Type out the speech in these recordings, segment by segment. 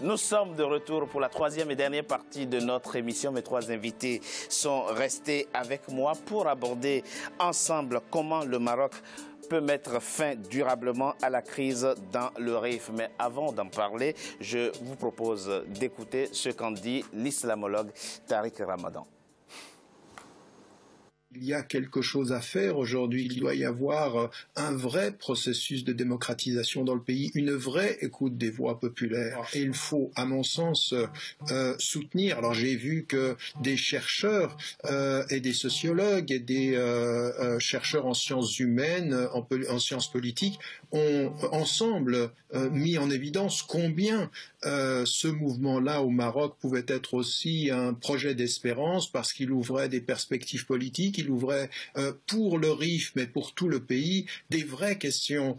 Nous sommes de retour pour la troisième et dernière partie de notre émission. Mes trois invités sont restés avec moi pour aborder ensemble comment le Maroc peut mettre fin durablement à la crise dans le RIF. Mais avant d'en parler, je vous propose d'écouter ce qu'en dit l'islamologue Tariq Ramadan. Il y a quelque chose à faire aujourd'hui. Il doit y avoir un vrai processus de démocratisation dans le pays, une vraie écoute des voix populaires. Et il faut, à mon sens, soutenir. Alors j'ai vu que des chercheurs et des sociologues et des chercheurs en sciences humaines, en sciences politiques, ont ensemble mis en évidence combien ce mouvement-là au Maroc pouvait être aussi un projet d'espérance parce qu'il ouvrait des perspectives politiques, il ouvrait pour le RIF, mais pour tout le pays, des vraies questions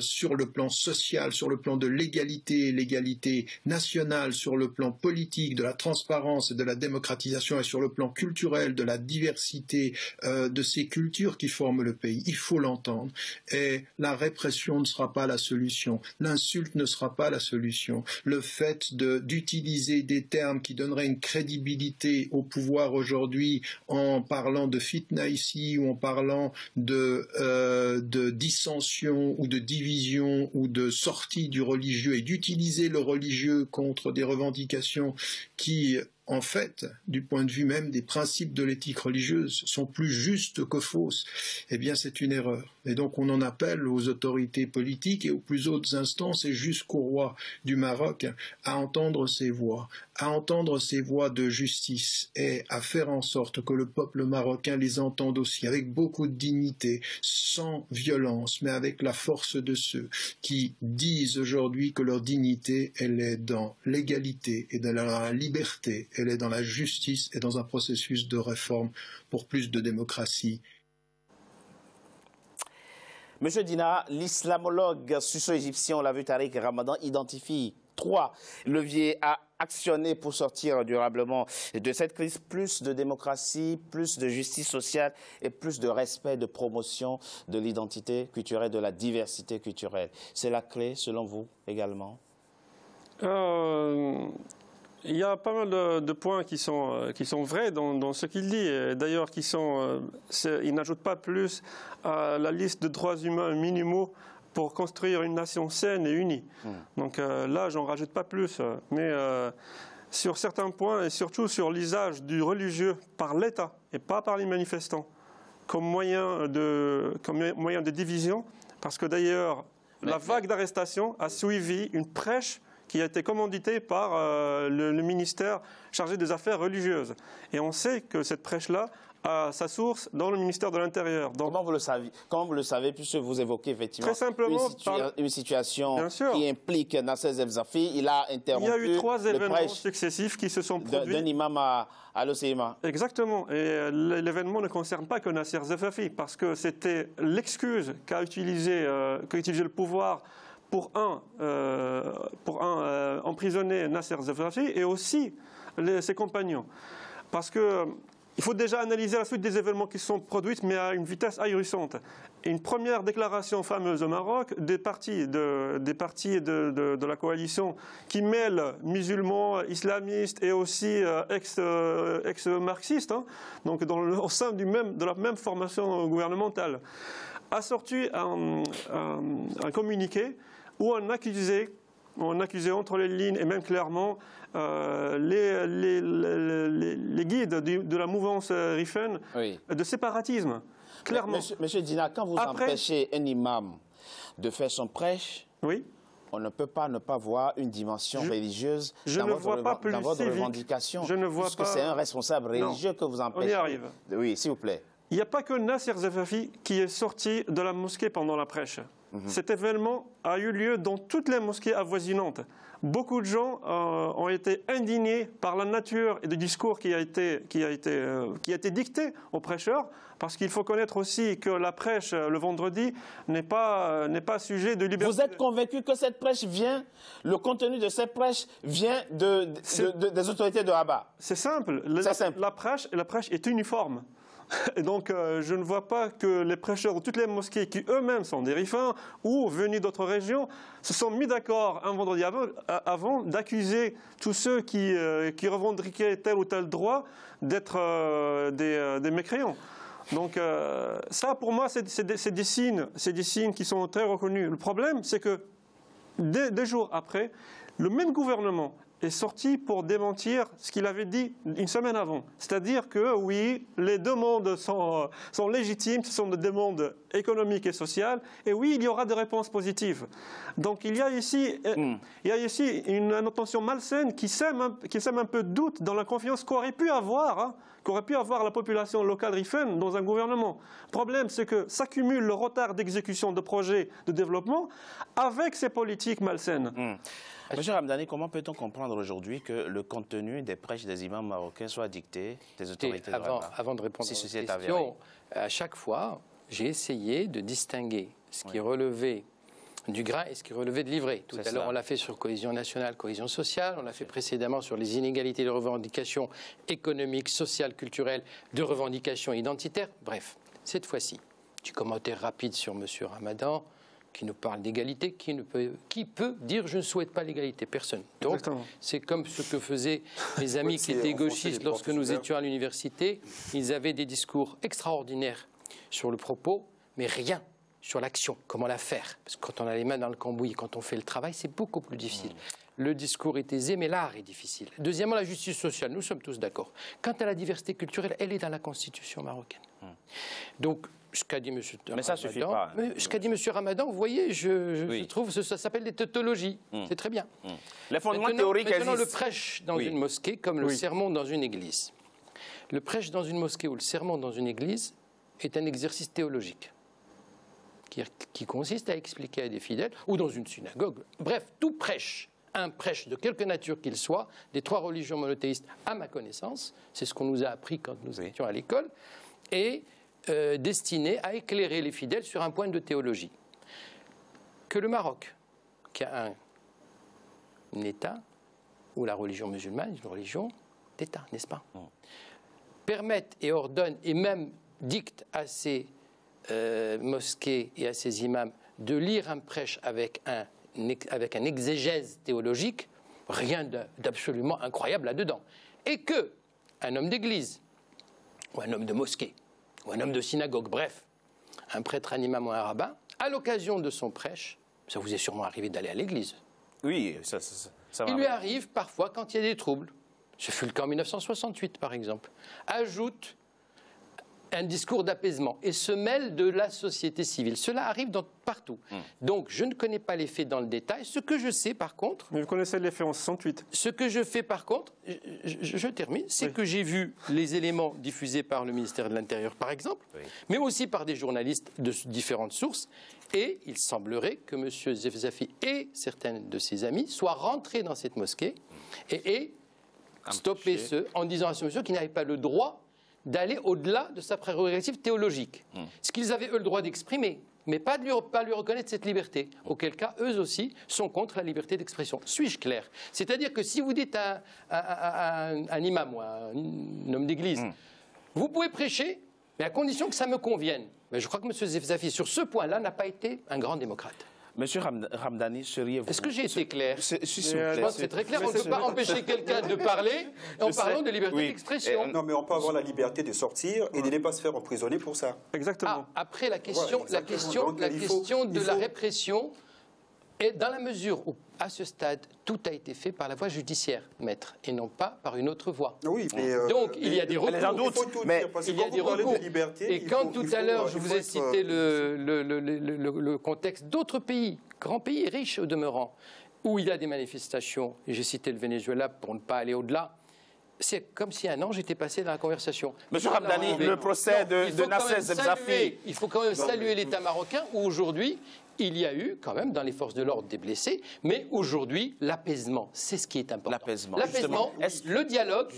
sur le plan social, sur le plan de l'égalité nationale, sur le plan politique, de la transparence et de la démocratisation, et sur le plan culturel, de la diversité de ces cultures qui forment le pays. Il faut l'entendre. Et la répression ne sera pas la solution. L'insulte ne sera pas la solution. Le fait d'utiliser des termes qui donneraient une crédibilité au pouvoir aujourd'hui en parlant de fitna ici ou en parlant de dissension ou de division ou de sortie du religieux et d'utiliser le religieux contre des revendications qui, en fait, du point de vue même des principes de l'éthique religieuse, sont plus justes que fausses, eh bien c'est une erreur. Et donc on en appelle aux autorités politiques et aux plus hautes instances et jusqu'au roi du Maroc à entendre ces voix de justice et à faire en sorte que le peuple marocain les entende aussi avec beaucoup de dignité, sans violence, mais avec la force de ceux qui disent aujourd'hui que leur dignité, elle est dans l'égalité et dans la liberté. Elle est dans la justice et dans un processus de réforme pour plus de démocratie. Monsieur Dina, l'islamologue susso-égyptien, on l'a vu, Tariq Ramadan, identifie 3 leviers à actionner pour sortir durablement de cette crise: plus de démocratie, plus de justice sociale et plus de respect, de promotion de l'identité culturelle, de la diversité culturelle. C'est la clé, selon vous, également? Il y a pas mal de points qui sont vrais dans ce qu'il dit. D'ailleurs, il n'ajoute pas plus à la liste de droits humains minimaux pour construire une nation saine et unie. Donc là, j'en rajoute pas plus. Mais sur certains points, et surtout sur l'usage du religieux par l'État et pas par les manifestants, comme moyen de division, parce que d'ailleurs, la vague d'arrestation a suivi une prêche qui a été commanditée par le ministère chargé des affaires religieuses. Et on sait que cette prêche-là a sa source dans le ministère de l'Intérieur. Comment vous le savez, puisque vous évoquez effectivement très simplement, une situation qui implique Nasser Zelzafi. Il a interrompu. Il y a eu 3 événements successifs qui se sont produits. D'un imam à l'Océima. Exactement. Et l'événement ne concerne pas que Nasser Zelzafi, parce que c'était l'excuse qu'a utilisé le pouvoir pour emprisonner Nasser Zelzafi et aussi ses compagnons. Parce que il faut déjà analyser la suite des événements qui se sont produits, mais à une vitesse ahurissante. Une première déclaration fameuse au Maroc des partis de la coalition qui mêlent musulmans, islamistes et aussi ex-marxistes, donc au sein de la même formation gouvernementale, a sorti un communiqué où on accusait entre les lignes et même clairement les guides de la mouvance rifaine de séparatisme. Clairement. Monsieur Dina, quand vous empêchez un imam de faire son prêche, on ne peut pas ne pas voir une dimension religieuse dans votre revendication. Puisque c'est un responsable religieux que vous empêchez. On y arrive. Oui, s'il vous plaît. Il n'y a pas que Nasser Zelzafi qui est sorti de la mosquée pendant la prêche. Cet événement a eu lieu dans toutes les mosquées avoisinantes. Beaucoup de gens ont été indignés par la nature et du discours qui a été dicté aux prêcheurs, parce qu'il faut connaître aussi que la prêche le vendredi n'est pas sujet de liberté. Vous êtes convaincu que cette prêche le contenu de cette prêche vient des autorités de Rabat? C'est simple. La prêche est uniforme. Et donc, je ne vois pas que les prêcheurs de toutes les mosquées, qui eux-mêmes sont des rifins ou venus d'autres régions, se sont mis d'accord un vendredi avant d'accuser tous ceux qui revendiquaient tel ou tel droit d'être des mécréants. Donc, ça, pour moi, c'est des signes qui sont très reconnus. Le problème, c'est que des jours après, le même gouvernement est sorti pour démentir ce qu'il avait dit une semaine avant. C'est-à-dire que oui, les demandes sont légitimes, ce sont des demandes économiques et sociales, et oui, il y aura des réponses positives. Donc il y a ici une intention malsaine qui sème un peu de doute dans la confiance qu'aurait pu avoir la population locale rifaine dans un gouvernement. Le problème, c'est que s'accumule le retard d'exécution de projets de développement avec ces politiques malsaines. Monsieur Ramdani, comment peut-on comprendre aujourd'hui que le contenu des prêches des imams marocains soit dicté des autorités de Rabat? Avant de répondre à cette question, à chaque fois, j'ai essayé de distinguer ce qui relevait du grain et ce qui relevait de l'ivraie. Tout à l'heure, on l'a fait sur cohésion nationale, cohésion sociale, on l'a fait précédemment sur les inégalités de revendications économiques, sociales, culturelles, de revendications identitaires. Bref, cette fois-ci, du commentaire rapide sur M. Ramadan, qui nous parle d'égalité, qui peut dire « je ne souhaite pas l'égalité » Personne. Donc, c'est comme ce que faisaient mes amis qui étaient gauchistes lorsque nous étions à l'université. Ils avaient des discours extraordinaires sur le propos, mais rien sur l'action, comment la faire. Parce que quand on a les mains dans le cambouis, quand on fait le travail, c'est beaucoup plus difficile. Le discours est aisé, mais l'art est difficile. Deuxièmement, la justice sociale, nous sommes tous d'accord. Quant à la diversité culturelle, elle est dans la Constitution marocaine. Donc, ce qu'a dit M. Ramadan, mais ça suffit pas. Ce qu'a dit M. Ramadan, vous voyez, je trouve que ça s'appelle des tautologies. C'est très bien. Les fondements théoriques existent. Maintenant, le prêche dans une mosquée comme le sermon dans une église. Le prêche dans une mosquée ou le sermon dans une église est un exercice théologique qui consiste à expliquer à des fidèles, ou dans une synagogue. Bref, tout prêche, un prêche de quelque nature qu'il soit, des trois religions monothéistes, à ma connaissance, c'est ce qu'on nous a appris quand nous étions à l'école, est destiné à éclairer les fidèles sur un point de théologie. Que le Maroc, qui a un État, où la religion musulmane est une religion d'État, n'est-ce pas, permette et ordonne et même dicte à ses mosquées et à ses imams de lire un prêche avec un exégèse théologique, rien d'absolument incroyable là-dedans. Et que un homme d'église, ou un homme de mosquée, ou un homme de synagogue, bref, un prêtre, un imam ou un rabbin, à l'occasion de son prêche, ça vous est sûrement arrivé d'aller à l'église. Oui, ça va. Il lui arrive parfois, quand il y a des troubles, ce fut le cas en 1968 par exemple, ajoute un discours d'apaisement et se mêle de la société civile. Cela arrive partout. Donc, je ne connais pas les faits dans le détail. Ce que je sais, par contre... Mais vous connaissez les faits en 68. Ce que je fais, par contre, je termine, c'est que j'ai vu les éléments diffusés par le ministère de l'Intérieur, par exemple, mais aussi par des journalistes de différentes sources. Et il semblerait que M. Zefzafi et certains de ses amis soient rentrés dans cette mosquée et stoppé en disant à ce monsieur qu'il n'avait pas le droit d'aller au-delà de sa prérogative théologique. Ce qu'ils avaient, eux, le droit d'exprimer, mais pas lui reconnaître cette liberté. Auquel cas, eux aussi sont contre la liberté d'expression. Suis-je clair? C'est-à-dire que si vous dites à un imam ou à un homme d'église, vous pouvez prêcher, mais à condition que ça me convienne. Mais je crois que M. Zefzafi, sur ce point-là, n'a pas été un grand démocrate. Monsieur Ramdani, seriez-vous... Est-ce que j'ai été clair? Je pense que c'est très clair. On ne peut pas empêcher quelqu'un de parler en parlant de liberté d'expression. Non, mais on peut avoir la liberté de sortir et de ne pas se faire emprisonner pour ça. Exactement. Après, la question de la répression est dans la mesure où, à ce stade, tout a été fait par la voie judiciaire, maître, et non pas par une autre voie. Oui, mais donc, il y a des recours. Il y a des recours. Et quand tout à l'heure, je vous ai cité le contexte d'autres pays, grands pays riches au demeurant, où il y a des manifestations, et j'ai cité le Venezuela pour ne pas aller au-delà, c'est comme si un ange était passé dans la conversation. Monsieur Ramdani, le procès de Nasser Zefzafi... Il faut quand même saluer l'État marocain, où aujourd'hui, il y a eu quand même dans les forces de l'ordre des blessés, mais aujourd'hui, l'apaisement, c'est ce qui est important. L'apaisement, le dialogue,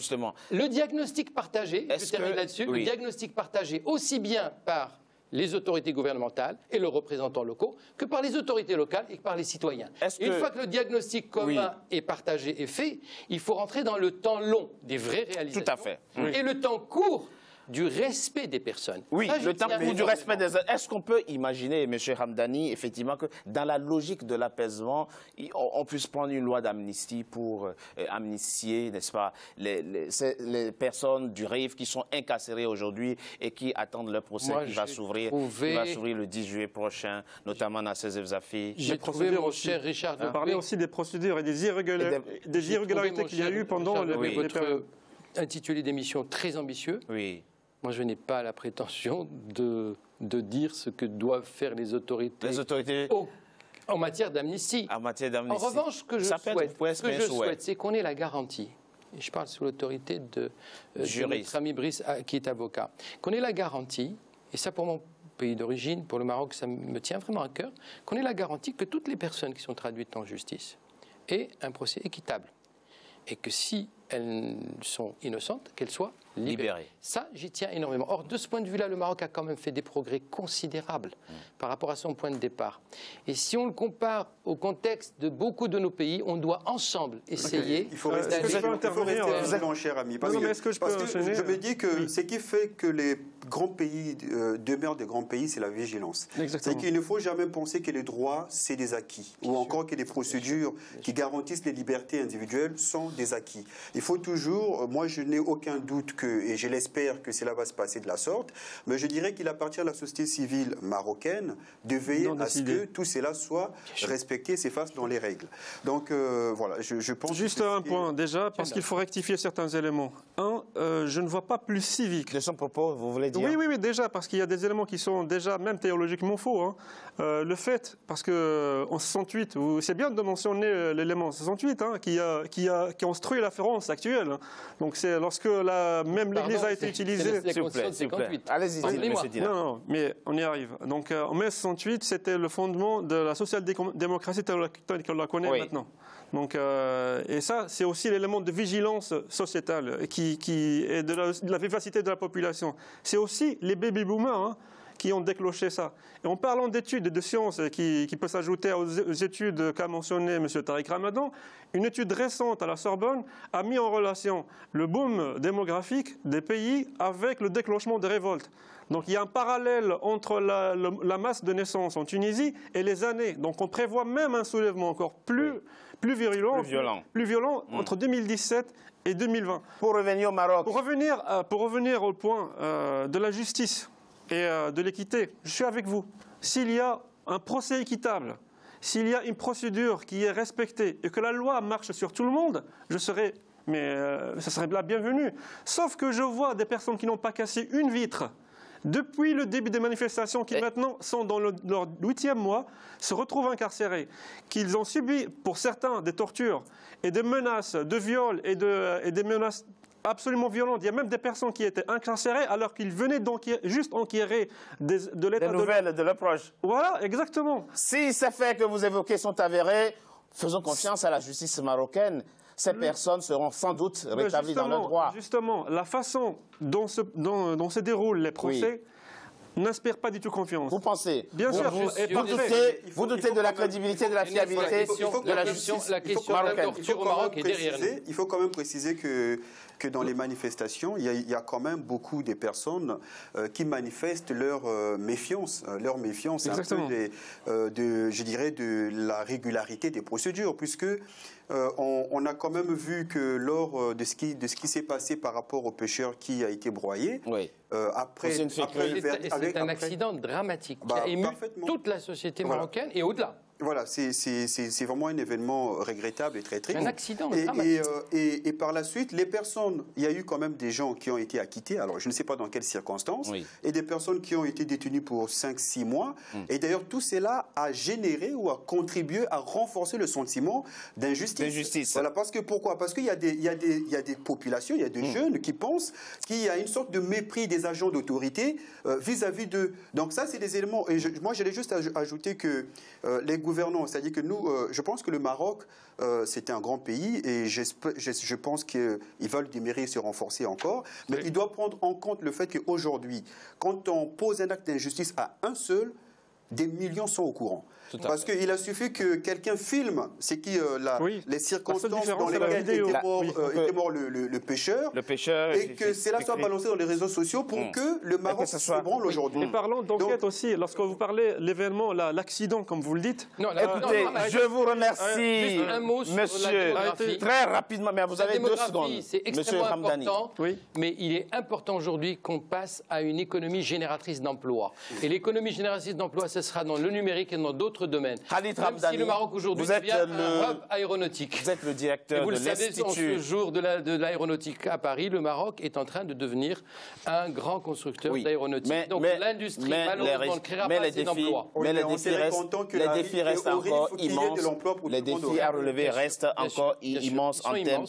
le diagnostic partagé, je termine là-dessus, le diagnostic partagé aussi bien par les autorités gouvernementales et leurs représentants locaux que par les autorités locales et que par les citoyens. Une fois que le diagnostic commun est partagé et fait, il faut rentrer dans le temps long des vraies réalisations. Tout à fait. Et le temps court du respect des personnes. Oui, ça, le temps du respect des... Est-ce qu'on peut imaginer, M. Hamdani, effectivement, que dans la logique de l'apaisement, on puisse prendre une loi d'amnistie pour amnistier, n'est-ce pas, les personnes du RIF qui sont incarcérées aujourd'hui et qui attendent leur procès qui va s'ouvrir le 10 juillet prochain, notamment dans ces Zafi. J'ai trouvé, mon cher Richard, vous parlez aussi des procédures et des irrégularités qu'il y a eu pendant votre intitulé d'émission très ambitieux. Oui. Moi, je n'ai pas la prétention de dire ce que doivent faire les autorités en matière d'amnistie. En matière d'amnistie. En revanche, ce que je souhaite, c'est qu'on ait la garantie, et je parle sous l'autorité de notre ami Brice, qui est avocat, qu'on ait la garantie, et ça pour mon pays d'origine, pour le Maroc, ça me tient vraiment à cœur, qu'on ait la garantie que toutes les personnes qui sont traduites en justice aient un procès équitable. Et que si elles sont innocentes, qu'elles soient libérées. Ça, j'y tiens énormément. Or, de ce point de vue-là, le Maroc a quand même fait des progrès considérables par rapport à son point de départ. Et si on le compare au contexte de beaucoup de nos pays, on doit ensemble essayer... Il faut rester mon cher ami. Parce que je me dis que ce qui fait que les grands pays demeurent des grands pays, c'est la vigilance. C'est qu'il ne faut jamais penser que les droits, c'est des acquis. Ou encore que les procédures qui garantissent les libertés individuelles sont des acquis. Il faut toujours, moi je n'ai aucun doute et je l'espère que cela va se passer de la sorte, mais je dirais qu'il appartient à la société civile marocaine de veiller à ce que tout cela soit respecté, s'efface dans les règles. Donc voilà, je pense... Juste un point déjà, parce qu'il faut rectifier certains éléments. Un, je ne vois pas plus civique. De son propos, vous voulez dire? Oui, déjà, parce qu'il y a des éléments qui sont déjà même théologiquement faux. Hein. Le fait, parce qu'en 68, c'est bien de mentionner l'élément 68 hein, qui a construit la France actuelle. Donc c'est lorsque même l'Église a été utilisée. S'il vous plaît. Allez-y, monsieur Dina. Non, mais on y arrive. Donc en mai 68, c'était le fondement de la social-démocratie telle qu'on la connaît maintenant. Donc, et ça, c'est aussi l'élément de vigilance sociétale et de la vivacité de la population. C'est aussi les baby-boomers hein, qui ont déclenché ça. Et en parlant d'études et de sciences qui peut s'ajouter aux études qu'a mentionné M. Tariq Ramadan, une étude récente à la Sorbonne a mis en relation le boom démographique des pays avec le déclenchement des révoltes. Donc il y a un parallèle entre la masse de naissance en Tunisie et les années. Donc on prévoit même un soulèvement encore plus violent entre 2017 et 2020. Pour revenir au Maroc. Pour revenir au point de la justice et de l'équité, je suis avec vous. S'il y a un procès équitable, s'il y a une procédure qui est respectée et que la loi marche sur tout le monde, je serai... Mais ça serait la bienvenue. Sauf que je vois des personnes qui n'ont pas cassé une vitre depuis le début des manifestations, qui maintenant sont dans leur 8e mois, se retrouvent incarcérés, qu'ils ont subi pour certains des tortures et des menaces de viol et des menaces absolument violentes. Il y a même des personnes qui étaient incarcérées alors qu'ils venaient juste enquérir de l'état des nouvelles de leurs proches. Voilà, exactement. Si ces faits que vous évoquez sont avérés, faisons confiance à la justice marocaine. Ces personnes seront sans doute rétablies dans leurs droits. Justement, la façon dont se déroulent les procès n'inspire pas du tout confiance. Vous pensez? Bien sûr. Vous doutez de la crédibilité, de la fiabilité de la justice marocaine. Il faut quand même préciser que dans les manifestations, il y a quand même beaucoup de personnes qui manifestent leur méfiance. Leur méfiance, un peu je dirais, de la régularité des procédures, puisque on a quand même vu que lors de ce qui s'est passé par rapport au pêcheur qui a été broyé, c'est un accident dramatique qui a ému toute la société marocaine et au-delà. Voilà, c'est vraiment un événement regrettable et très triste. Un accident et par la suite, les personnes, il y a eu quand même des gens qui ont été acquittés, alors je ne sais pas dans quelles circonstances, et des personnes qui ont été détenues pour 5-6 mois. Et d'ailleurs, tout cela a généré ou a contribué à renforcer le sentiment d'injustice. Voilà, pourquoi? Parce qu'il y a des populations, il y a des jeunes qui pensent qu'il y a une sorte de mépris des agents d'autorité vis-à-vis d'eux. Donc ça, c'est des éléments. Et moi, j'allais juste ajouter que les gouvernants, c'est-à-dire que nous, je pense que le Maroc, c'était un grand pays et je pense qu'ils veulent demeurer et se renforcer encore. Mais il doit prendre en compte le fait qu'aujourd'hui, quand on pose un acte d'injustice à un seul, des millions sont au courant. Parce qu'il a suffi que quelqu'un filme les circonstances dans lesquelles était mort le pêcheur. Et que cela soit balancé dans les réseaux sociaux pour que le Maroc s'ébranle aujourd'hui. Et parlons d'enquête aussi. Lorsque vous parlez de l'événement, l'accident, comme vous le dites. Écoutez, je vous remercie, un mot sur monsieur, très rapidement, mais vous avez 2 secondes. C'est extrêmement important, mais il est important aujourd'hui qu'on passe à une économie génératrice d'emplois. Et l'économie génératrice d'emplois, ce sera dans le numérique et dans d'autres domaines. Khalid Même Ramdani, si le Maroc aujourd'hui devient un hub aéronautique. Vous êtes le directeur de l'Institut. Vous le savez, en ce jour de l'aéronautique à Paris, le Maroc est en train de devenir un grand constructeur d'aéronautique. Donc l'industrie, malheureusement, ne créera pas assez d'emplois. Mais les défis restent encore immenses. Les défis à relever restent encore immenses en termes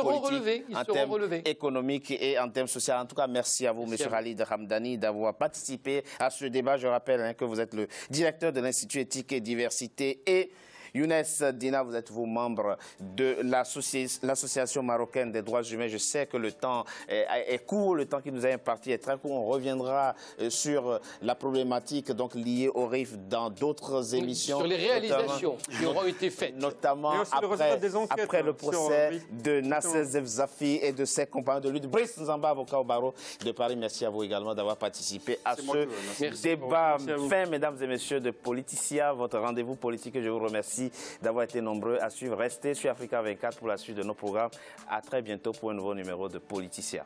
politiques, en termes économiques et en termes sociaux. En tout cas, merci à vous, M. Khalid Ramdani, d'avoir participé à ce débat. Je rappelle que vous êtes le directeur de l'Institut éthique et diversité et Younes Dina, vous êtes vous membre de l'Association marocaine des droits humains. Je sais que le temps est court, le temps qui nous est imparti est très court. On reviendra sur la problématique donc liée au RIF dans d'autres émissions. Sur les réalisations qui auront été faites. Notamment après le procès de Nasser Zefzafi et de ses compagnons de lutte. Brice Nzamba, avocat au barreau de Paris, merci à vous également d'avoir participé à ce débat fin, mesdames et messieurs de Politicia, votre rendez-vous politique. Je vous remercie d'avoir été nombreux à suivre. Restez sur Africa 24 pour la suite de nos programmes. À très bientôt pour un nouveau numéro de Politicia.